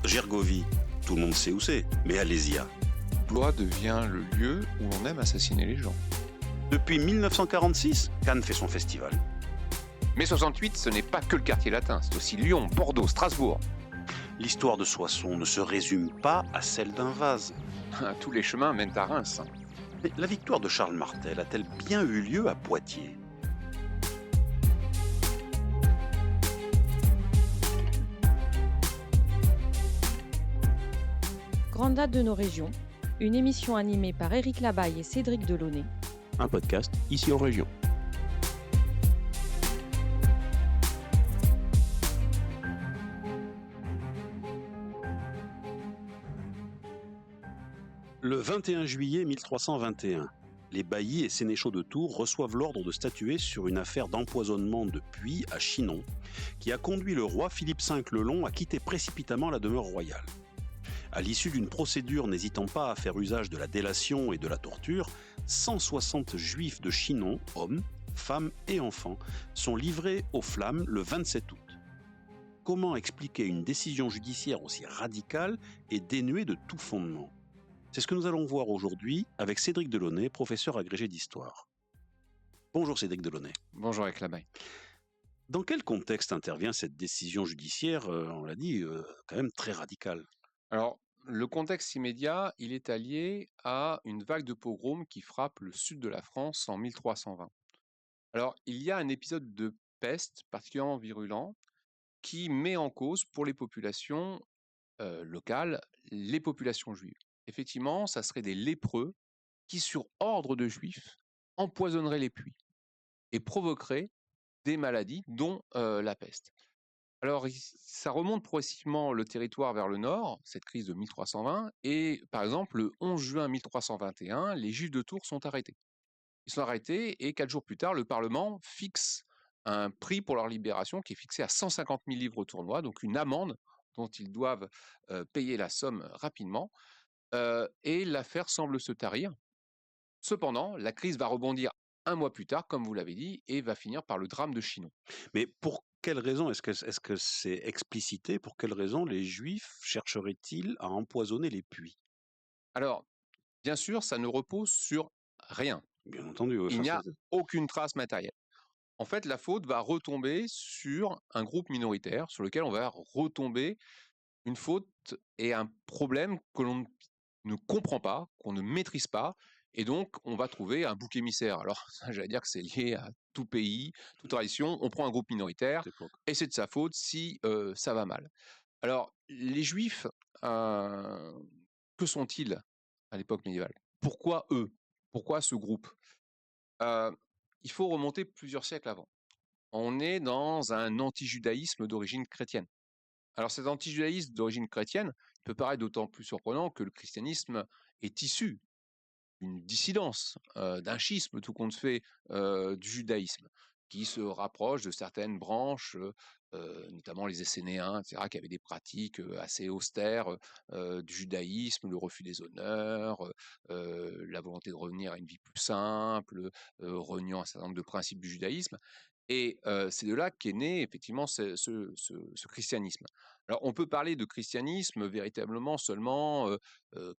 Gergovie, tout le monde sait où c'est, mais Alésia. Blois devient le lieu où l'on aime assassiner les gens. Depuis 1946, Cannes fait son festival. Mais 68, ce n'est pas que le quartier latin, c'est aussi Lyon, Bordeaux, Strasbourg. L'histoire de Soissons ne se résume pas à celle d'un vase. Tous les chemins mènent à Reims. Mais la victoire de Charles Martel a-t-elle bien eu lieu à Poitiers ? Grande date de nos régions, une émission animée par Éric Labaille et Cédric Delaunay. Un podcast ici en région. Le 21 juillet 1321, les baillis et sénéchaux de Tours reçoivent l'ordre de statuer sur une affaire d'empoisonnement de puits à Chinon, qui a conduit le roi Philippe V le Long à quitter précipitamment la demeure royale. À l'issue d'une procédure n'hésitant pas à faire usage de la délation et de la torture, 160 juifs de Chinon, hommes, femmes et enfants, sont livrés aux flammes le 27 août. Comment expliquer une décision judiciaire aussi radicale et dénuée de tout fondement ? C'est ce que nous allons voir aujourd'hui avec Cédric Delaunay, professeur agrégé d'histoire. Bonjour Cédric Delaunay. Bonjour Éric Labaille. Dans quel contexte intervient cette décision judiciaire, on l'a dit, quand même très radicale ? Alors, le contexte immédiat, il est allié à une vague de pogroms qui frappe le sud de la France en 1320. Alors, il y a un épisode de peste particulièrement virulent qui met en cause pour les populations locales, les populations juives. Effectivement, ça serait des lépreux qui, sur ordre de juifs, empoisonneraient les puits et provoqueraient des maladies, dont la peste. Alors, ça remonte progressivement le territoire vers le nord, cette crise de 1320, et par exemple, le 11 juin 1321, les Juifs de Tours sont arrêtés. Ils sont arrêtés et 4 jours plus tard, le Parlement fixe un prix pour leur libération qui est fixé à 150 000 livres tournois, donc une amende dont ils doivent payer la somme rapidement, et l'affaire semble se tarir. Cependant, la crise va rebondir un mois plus tard, comme vous l'avez dit, et va finir par le drame de Chinon. Mais pour quelle raison est-ce que c'est explicité ? Pour quelle raison les Juifs chercheraient-ils à empoisonner les puits ? Alors, bien sûr, ça ne repose sur rien. Bien entendu. Il n'y a aucune trace matérielle. En fait, la faute va retomber sur un groupe minoritaire, sur lequel on va retomber une faute et un problème que l'on ne comprend pas, qu'on ne maîtrise pas, et donc on va trouver un bouc émissaire. Alors, j'allais dire que c'est lié à tout pays, toute tradition, on prend un groupe minoritaire, et c'est de sa faute si ça va mal. Alors, les Juifs, que sont-ils à l'époque médiévale ? Pourquoi eux ? Pourquoi ce groupe ? Il faut remonter plusieurs siècles avant. On est dans un anti-judaïsme d'origine chrétienne. Alors cet anti-judaïsme d'origine chrétienne peut paraître d'autant plus surprenant que le christianisme est issu d'une dissidence, d'un schisme tout compte fait du judaïsme, qui se rapproche de certaines branches, notamment les Essénéens, etc., qui avaient des pratiques assez austères du judaïsme, le refus des honneurs, la volonté de revenir à une vie plus simple, reniant un certain nombre de principes du judaïsme. Et c'est de là qu'est né effectivement ce christianisme. Alors on peut parler de christianisme véritablement seulement,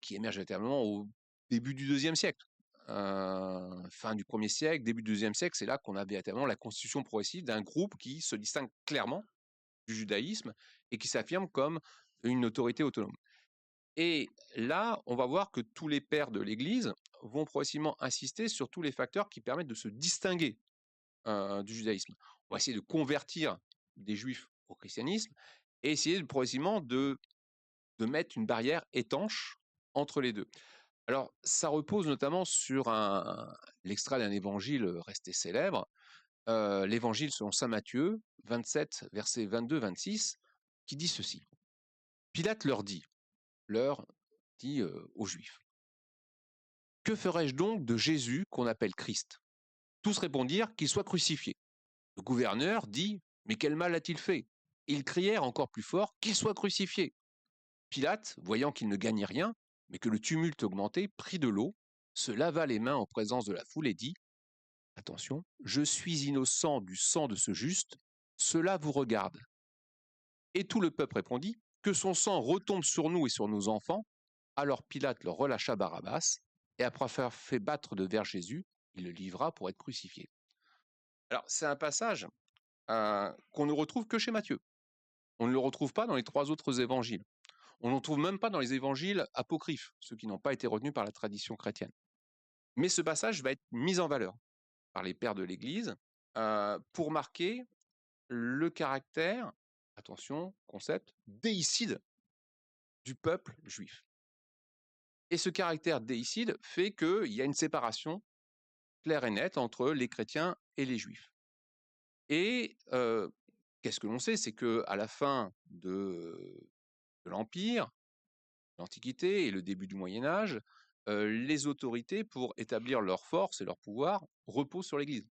qui émerge véritablement au début du IIe siècle. Fin du 1er siècle, début du IIe siècle, c'est là qu'on a véritablement la constitution progressive d'un groupe qui se distingue clairement du judaïsme et qui s'affirme comme une autorité autonome. Et là, on va voir que tous les pères de l'Église vont progressivement insister sur tous les facteurs qui permettent de se distinguer du judaïsme. On va essayer de convertir des juifs au christianisme et essayer progressivement de mettre une barrière étanche entre les deux. Alors, ça repose notamment sur l'extrait d'un évangile resté célèbre, l'évangile selon saint Matthieu, 27, versets 22-26, qui dit ceci. Pilate leur dit aux Juifs, « Que ferais-je donc de Jésus qu'on appelle Christ ?» Tous répondirent qu'il soit crucifié. Le gouverneur dit « Mais quel mal a-t-il fait ?» Ils crièrent encore plus fort « Qu'il soit crucifié !» Pilate, voyant qu'il ne gagnait rien, mais que le tumulte augmentait, prit de l'eau, se lava les mains en présence de la foule et dit « Attention, je suis innocent du sang de ce juste, cela vous regarde. » Et tout le peuple répondit que son sang retombe sur nous et sur nos enfants. Alors Pilate le relâcha Barabbas, et après avoir fait battre de vers Jésus, il le livra pour être crucifié. Alors c'est un passage qu'on ne retrouve que chez Matthieu. On ne le retrouve pas dans les 3 autres évangiles. On ne le trouve même pas dans les évangiles apocryphes, ceux qui n'ont pas été retenus par la tradition chrétienne. Mais ce passage va être mis en valeur par les pères de l'Église pour marquer le caractère, attention, concept, déicide du peuple juif. Et ce caractère déicide fait qu'il y a une séparation claire et nette entre les chrétiens et les juifs. Et qu'est-ce que l'on sait? C'est qu'à la fin de l'Empire, l'Antiquité et le début du Moyen-Âge, les autorités, pour établir leur force et leur pouvoir, reposent sur l'Église.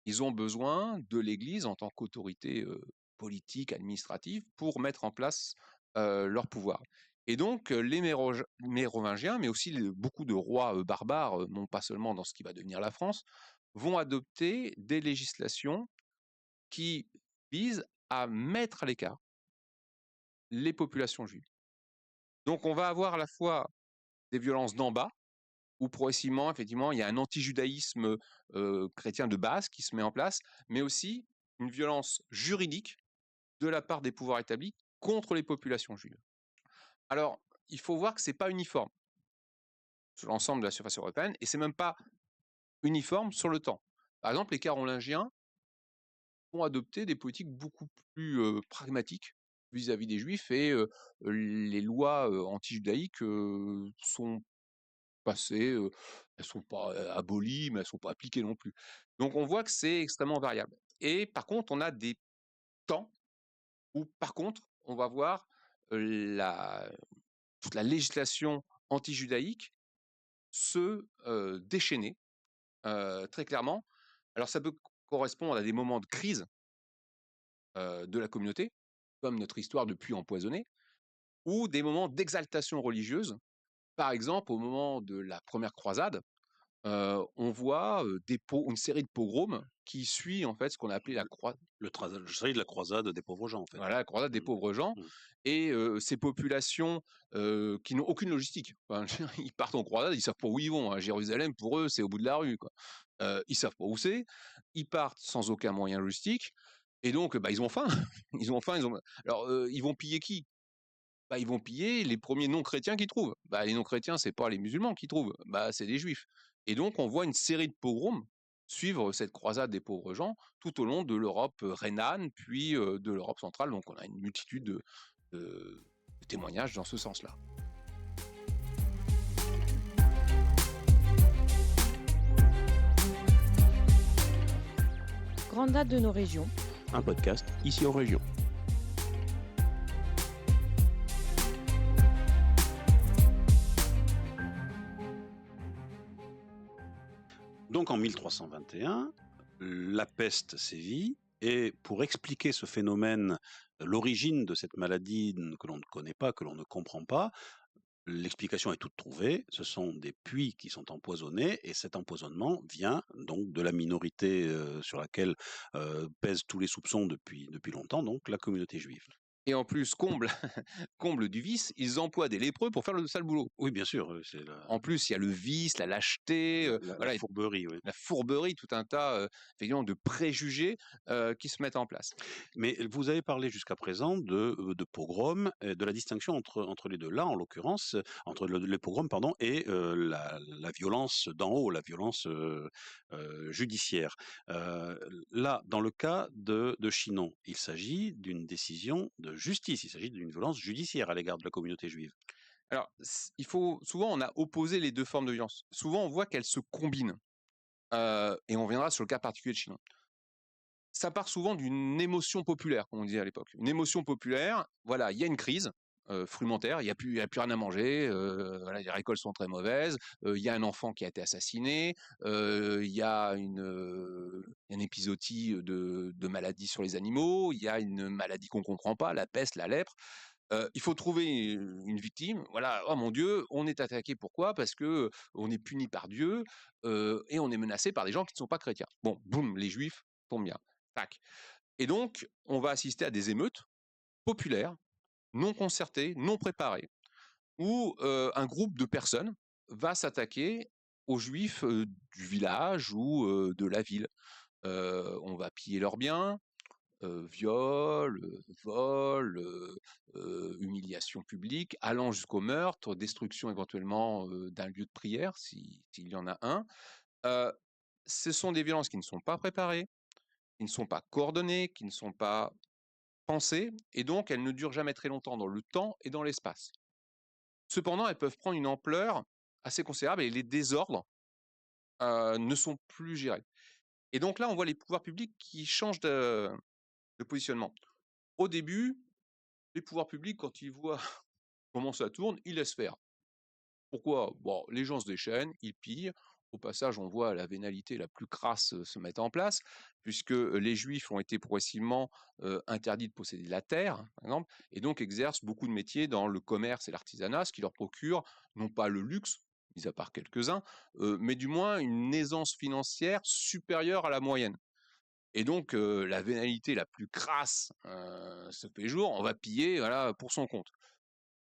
Ils ont besoin de l'Église en tant qu'autorité politique, administrative, pour mettre en place leur pouvoir. Et donc, les Mérovingiens, mais aussi beaucoup de rois barbares, non pas seulement dans ce qui va devenir la France, vont adopter des législations qui visent à mettre à l'écart les populations juives. Donc, on va avoir à la fois des violences d'en bas, où progressivement, effectivement, il y a un anti-judaïsme chrétien de base qui se met en place, mais aussi une violence juridique de la part des pouvoirs établis contre les populations juives. Alors, il faut voir que ce n'est pas uniforme sur l'ensemble de la surface européenne, et ce n'est même pas uniforme sur le temps. Par exemple, les Carolingiens ont adopté des politiques beaucoup plus pragmatiques vis-à-vis des Juifs, et les lois anti-judaïques sont passées, elles ne sont pas abolies, mais elles ne sont pas appliquées non plus. Donc on voit que c'est extrêmement variable. Et par contre, on a des temps où, par contre, on va voir toute la législation anti-judaïque se déchaîner très clairement. Alors ça peut correspondre à des moments de crise de la communauté, comme notre histoire de puits empoisonné, ou des moments d'exaltation religieuse. Par exemple, au moment de la première croisade, on voit une série de pogroms qui suit en fait ce qu'on a appelé la croisade. Je serais de la croisade des pauvres gens, en fait. Voilà, la croisade des pauvres gens. Et ces populations qui n'ont aucune logistique. Enfin, ils partent en croisade, ils savent pas où ils vont. Jérusalem, pour eux, c'est au bout de la rue, quoi. Ils savent pas où c'est. Ils partent sans aucun moyen logistique. Et donc, ils ont faim. Ils ont faim. Alors, ils vont piller qui? Ils vont piller les premiers non-chrétiens qu'ils trouvent. Les non-chrétiens, c'est pas les musulmans qu'ils trouvent, c'est les juifs. Et donc, on voit une série de pogroms suivre cette croisade des pauvres gens tout au long de l'Europe rhénane, puis de l'Europe centrale. Donc, on a une multitude de témoignages dans ce sens-là. Grandes dates de nos régions. Un podcast ici en région. Donc en 1321, la peste sévit, et pour expliquer ce phénomène, l'origine de cette maladie que l'on ne connaît pas, que l'on ne comprend pas, l'explication est toute trouvée. Ce sont des puits qui sont empoisonnés, et cet empoisonnement vient donc de la minorité sur laquelle pèsent tous les soupçons depuis longtemps, donc la communauté juive. Et en plus, comble du vice, ils emploient des lépreux pour faire le sale boulot. Oui, bien sûr. En plus, il y a le vice, la lâcheté, la fourberie. Oui. La fourberie, tout un tas effectivement de préjugés qui se mettent en place. Mais vous avez parlé jusqu'à présent de pogroms, de la distinction entre les deux. Là, en l'occurrence, entre les pogroms et la violence d'en haut, la violence judiciaire. Là, dans le cas de Chinon, il s'agit d'une décision de justice, il s'agit d'une violence judiciaire à l'égard de la communauté juive. Alors, souvent, on a opposé les deux formes de violence. Souvent, on voit qu'elles se combinent. Et on reviendra sur le cas particulier de Chinon. Ça part souvent d'une émotion populaire, comme on disait à l'époque. Une émotion populaire, voilà, il y a une crise frumentaire, il n'y a plus rien à manger, les récoltes sont très mauvaises, il y a un enfant qui a été assassiné, il y a un épisodie de maladie sur les animaux, il y a une maladie qu'on ne comprend pas, la peste, la lèpre. Il faut trouver une victime. Voilà, oh mon Dieu, on est attaqué. Pourquoi? Parce que on est puni par Dieu et on est menacé par des gens qui ne sont pas chrétiens. Bon, boum, les Juifs tombent bien. Tac. Et donc, on va assister à des émeutes populaires non concertée, non préparée, où un groupe de personnes va s'attaquer aux juifs du village ou de la ville. On va piller leurs biens, viol, vol, humiliation publique, allant jusqu'au meurtre, destruction éventuellement d'un lieu de prière, s'il y en a un. Ce sont des violences qui ne sont pas préparées, qui ne sont pas coordonnées, qui ne sont pas pensées, et donc elles ne durent jamais très longtemps dans le temps et dans l'espace. Cependant, elles peuvent prendre une ampleur assez considérable et les désordres ne sont plus gérés. Et donc là, on voit les pouvoirs publics qui changent de positionnement. Au début, les pouvoirs publics, quand ils voient comment ça tourne, ils laissent faire. Pourquoi? Bon, les gens se déchaînent, ils pillent. Au passage, on voit la vénalité la plus crasse se mettre en place, puisque les Juifs ont été progressivement interdits de posséder de la terre, par exemple, et donc exercent beaucoup de métiers dans le commerce et l'artisanat, ce qui leur procure non pas le luxe, mis à part quelques-uns, mais du moins une aisance financière supérieure à la moyenne. Et donc, la vénalité la plus crasse se fait jour, on va piller voilà, pour son compte.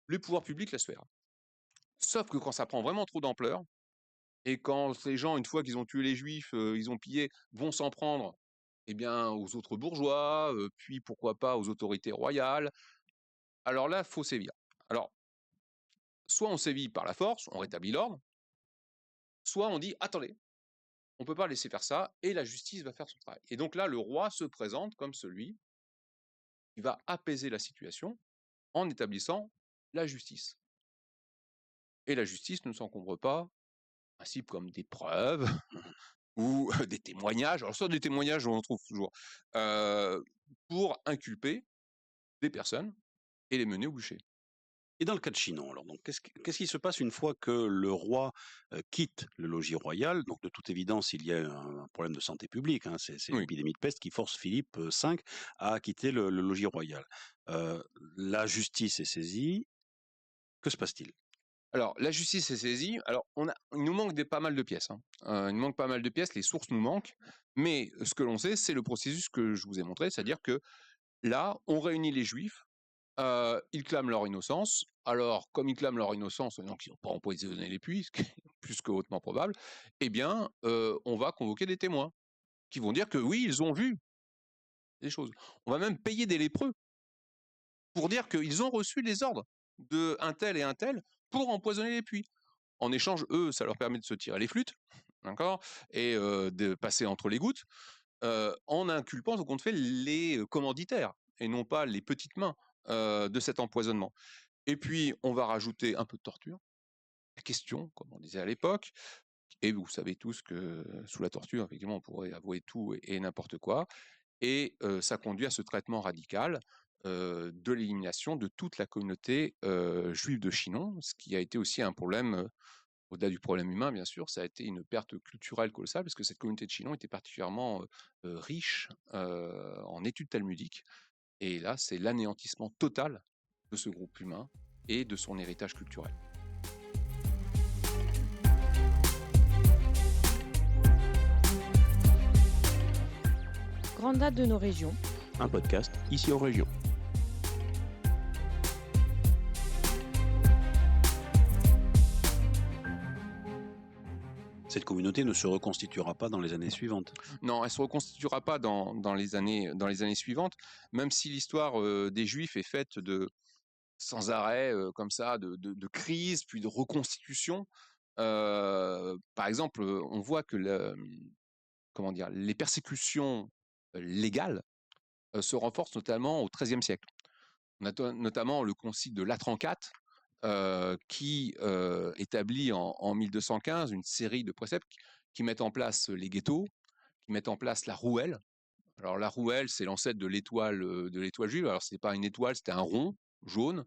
Les pouvoirs publics laissent faire. Sauf que quand ça prend vraiment trop d'ampleur, et quand ces gens, une fois qu'ils ont tué les juifs, ils ont pillé, vont s'en prendre eh bien, aux autres bourgeois, puis pourquoi pas aux autorités royales, alors là, il faut sévir. Alors, soit on sévit par la force, on rétablit l'ordre, soit on dit, attendez, on ne peut pas laisser faire ça, et la justice va faire son travail. Et donc là, le roi se présente comme celui qui va apaiser la situation en établissant la justice. Et la justice ne s'encombre pas, principe comme des preuves ou des témoignages, alors soit des témoignages, on en trouve toujours, pour inculper des personnes et les mener au bûcher. Et dans le cas de Chinon, alors, donc, qu'est-ce qui se passe une fois que le roi quitte le logis royal? Donc, de toute évidence, il y a un problème de santé publique, hein, c'est Oui. l'épidémie de peste qui force Philippe V à quitter le logis royal. La justice est saisie. Que se passe-t-il? Alors, la justice est saisie. Alors, il nous manque pas mal de pièces. Hein. Il nous manque pas mal de pièces, les sources nous manquent. Mais ce que l'on sait, c'est le processus que je vous ai montré, c'est-à-dire que là, on réunit les Juifs, ils clament leur innocence. Alors, comme ils clament leur innocence, donc ils n'ont pas empoisonné les puits, ce qui est plus que hautement probable, eh bien, on va convoquer des témoins qui vont dire que oui, ils ont vu des choses. On va même payer des lépreux pour dire qu'ils ont reçu les ordres de un tel et un tel pour empoisonner les puits. En échange, eux, ça leur permet de se tirer les flûtes, d'accord, et de passer entre les gouttes, en inculpant, au compte fait, les commanditaires, et non pas les petites mains de cet empoisonnement. Et puis, on va rajouter un peu de torture, la question, comme on disait à l'époque, et vous savez tous que sous la torture, effectivement, on pourrait avouer tout et n'importe quoi, et ça conduit à ce traitement radical de l'élimination de toute la communauté juive de Chinon, ce qui a été aussi un problème, au-delà du problème humain, bien sûr, ça a été une perte culturelle colossale, parce que cette communauté de Chinon était particulièrement riche en études talmudiques, et là, c'est l'anéantissement total de ce groupe humain et de son héritage culturel. Grande date de nos régions. Un podcast ici en région. Cette communauté ne se reconstituera pas dans les années suivantes. Non, elle ne se reconstituera pas dans les années suivantes, même si l'histoire des Juifs est faite de sans arrêt, comme ça, de crises, puis de reconstitution. Par exemple, on voit que les persécutions légales se renforcent notamment au XIIIe siècle. On a notamment le concile de Latran-IV qui établit en 1215 une série de préceptes qui mettent en place les ghettos, qui mettent en place la rouelle. Alors la rouelle, c'est l'ancêtre de l'étoile juive. Alors c'est pas une étoile, c'était un rond jaune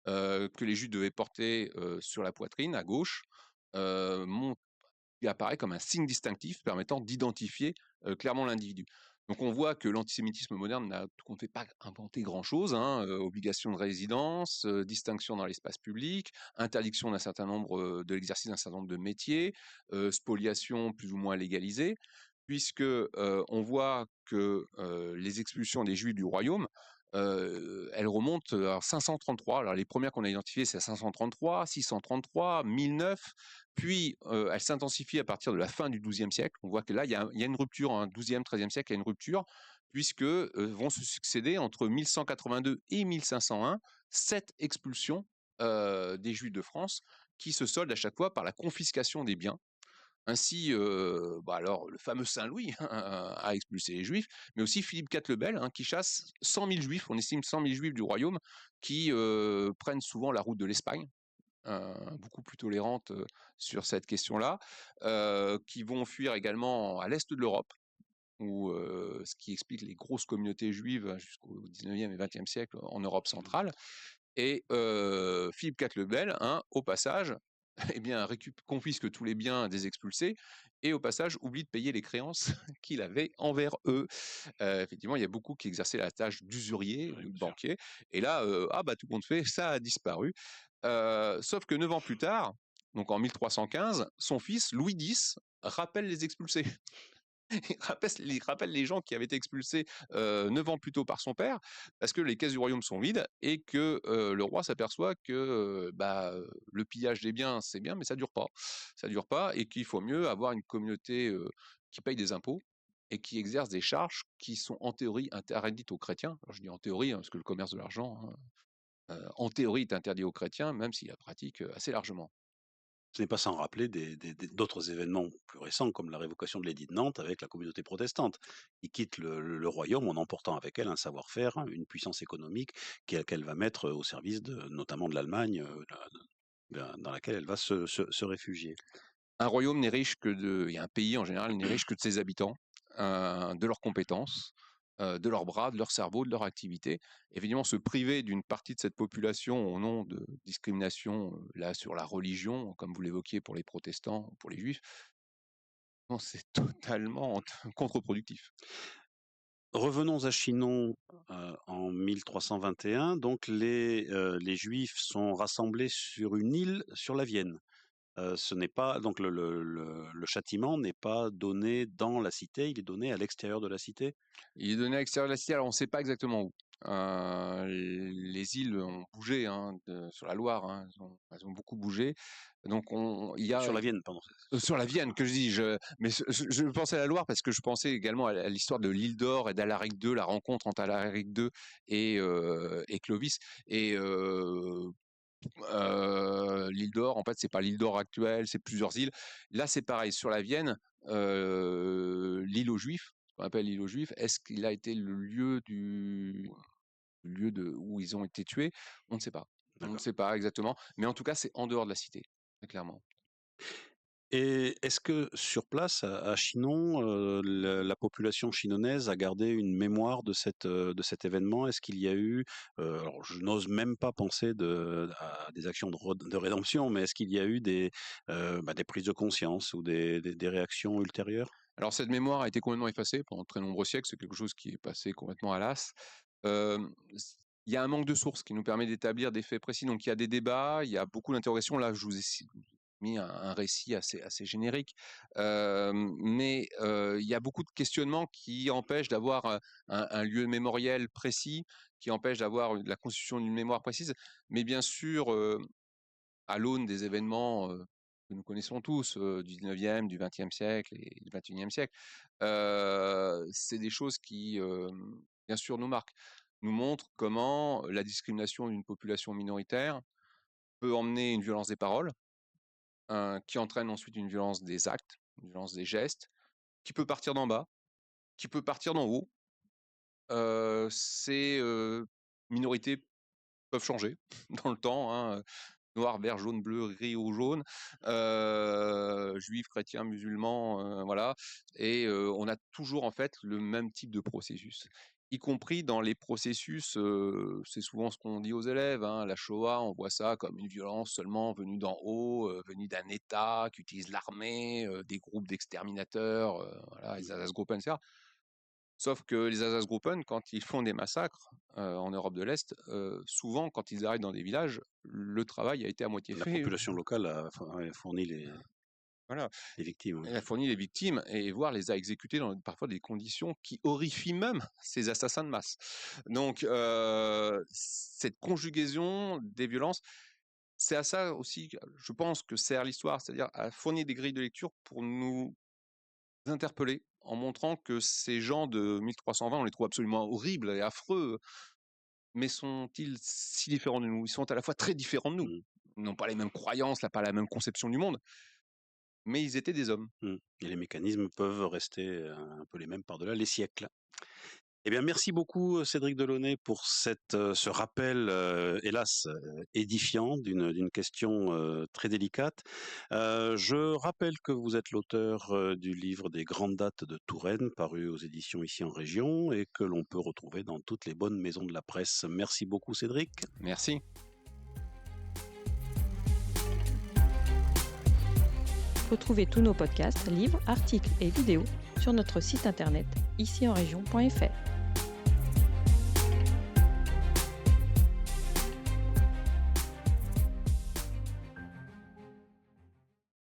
que les Juifs devaient porter sur la poitrine à gauche, qui apparaît comme un signe distinctif permettant d'identifier clairement l'individu. Donc on voit que l'antisémitisme moderne n'a tout compte fait pas inventé grand-chose, hein, obligation de résidence, distinction dans l'espace public, interdiction d'un certain nombre de l'exercice d'un certain nombre de métiers, spoliation plus ou moins légalisée, puisque on voit que les expulsions des Juifs du royaume elles remontent à 533. Alors les premières qu'on a identifiées, c'est à 533, 633, 1009. Puis elles s'intensifient à partir de la fin du XIIe siècle. On voit que là, il y a une rupture, hein, 12e, 13e siècle, il y a une rupture, puisque vont se succéder entre 1182 et 1501 7 expulsions des Juifs de France, qui se soldent à chaque fois par la confiscation des biens. Ainsi, alors le fameux Saint Louis a expulsé les Juifs, mais aussi Philippe IV le Bel, hein, qui chasse 100 000 Juifs, on estime 100 000 Juifs du royaume, qui prennent souvent la route de l'Espagne, beaucoup plus tolérante sur cette question-là, qui vont fuir également à l'est de l'Europe, où, ce qui explique les grosses communautés juives jusqu'au 19e et 20e siècle en Europe centrale. Et Philippe IV le Bel, hein, au passage, eh bien, confisque tous les biens des expulsés et au passage oublie de payer les créances qu'il avait envers eux. Effectivement, il y a beaucoup qui exerçaient la tâche d'usurier, Oui, de bien sûr. banquier. Et là, tout compte fait, ça a disparu. Sauf que 9 ans plus tard, donc en 1315, son fils Louis X rappelle les expulsés. Il rappelle les gens qui avaient été expulsés 9 ans plus tôt par son père, parce que les caisses du royaume sont vides et que le roi s'aperçoit que le pillage des biens, c'est bien, mais ça dure pas. Ça dure pas et qu'il faut mieux avoir une communauté qui paye des impôts et qui exerce des charges qui sont en théorie interdites aux chrétiens. Alors, je dis en théorie, hein, parce que le commerce de l'argent, hein, en théorie, est interdit aux chrétiens, même s'il la pratique assez largement. Ce n'est pas sans rappeler d'autres événements plus récents, comme la révocation de l'édit de Nantes avec la communauté protestante, qui quitte le royaume en emportant avec elle un savoir-faire, hein, une puissance économique qu'elle va mettre au service notamment de l'Allemagne, dans laquelle elle va se réfugier. Un royaume n'est riche que de, et un pays en général n'est riche que de ses habitants, de leurs compétences, de leurs bras, de leur cerveau, de leur activité. Évidemment, se priver d'une partie de cette population au nom de discrimination, là, sur la religion, comme vous l'évoquiez pour les protestants, pour les juifs, non, c'est totalement contre-productif. Revenons à Chinon en 1321. Donc les Juifs sont rassemblés sur une île sur la Vienne. Ce n'est pas donc le châtiment n'est pas donné dans la cité, il est donné à l'extérieur de la cité. Il est donné à l'extérieur de la cité, alors on ne sait pas exactement où. Les îles ont bougé, hein, sur la Loire, hein, elles ont beaucoup bougé. Donc il y a Sur la Vienne, pardon. sur la Vienne que je dis, mais je pensais à la Loire parce que je pensais également à l'histoire de l'île d'Or et d'Alaric II, la rencontre entre Alaric II et Clovis. Et l'île d'Or, en fait, c'est pas l'île d'Or actuelle, c'est plusieurs îles. Là, c'est pareil. Sur la Vienne, l'île aux Juifs, ce qu'on appelle l'île aux Juifs, est-ce qu'il a été le lieu où ils ont été tués? On ne sait pas. On ne D'accord. sait pas exactement. Mais en tout cas, c'est en dehors de la cité, très clairement. Et est-ce que sur place, à Chinon, la population chinonnaise a gardé une mémoire de cet événement? Est-ce qu'il y a eu, alors je n'ose même pas penser à des actions de rédemption, mais est-ce qu'il y a eu des prises de conscience ou des réactions ultérieures? Alors, cette mémoire a été complètement effacée pendant de très nombreux siècles. C'est quelque chose qui est passé complètement à l'as. Il y a un manque de sources qui nous permet d'établir des faits précis. Donc, il y a des débats, il y a beaucoup d'interrogations. Là, je vous ai mis un récit assez générique. Mais il y a beaucoup de questionnements qui empêchent d'avoir un lieu mémoriel précis, qui empêchent d'avoir la constitution d'une mémoire précise. Mais bien sûr, à l'aune des événements que nous connaissons tous, du 19e, du 20e siècle et du 21e siècle, c'est des choses qui, bien sûr, nous marquent, nous montrent comment la discrimination d'une population minoritaire peut emmener une violence des paroles, qui entraîne ensuite une violence des actes, une violence des gestes, qui peut partir d'en bas, qui peut partir d'en haut. Ces minorités peuvent changer dans le temps, hein, noir, vert, jaune, bleu, gris ou jaune, juifs, chrétiens, musulmans, voilà. Et on a toujours en fait le même type de processus, y compris dans les processus. C'est souvent ce qu'on dit aux élèves, hein, la Shoah, on voit ça comme une violence seulement venue d'en haut, venue d'un État qui utilise l'armée, des groupes d'exterminateurs, voilà, les Einsatzgruppen, etc. Sauf que les Einsatzgruppen, quand ils font des massacres en Europe de l'Est, souvent, quand ils arrivent dans des villages, le travail a été à moitié La fait. population locale a fourni Voilà. les victimes. Ouais. Elle a fourni les victimes et voire les a exécutées dans parfois des conditions qui horrifient même ces assassins de masse. Donc, cette conjugaison des violences, c'est à ça aussi, je pense, que sert l'histoire, c'est-à-dire à fournir des grilles de lecture pour nous interpeller en montrant que ces gens de 1320, on les trouve absolument horribles et affreux, mais sont-ils si différents de nous? Ils sont à la fois très différents de nous. Mmh. Ils n'ont pas les mêmes croyances, pas la même conception du monde, mais ils étaient des hommes. Et les mécanismes peuvent rester un peu les mêmes par-delà les siècles. Eh bien, merci beaucoup Cédric Delaunay pour ce rappel, hélas, édifiant d'une question très délicate. Je rappelle que vous êtes l'auteur du livre des grandes dates de Touraine, paru aux éditions Ici en Région, et que l'on peut retrouver dans toutes les bonnes maisons de la presse. Merci beaucoup Cédric. Merci. Retrouvez tous nos podcasts, livres, articles et vidéos sur notre site internet icienregion.fr.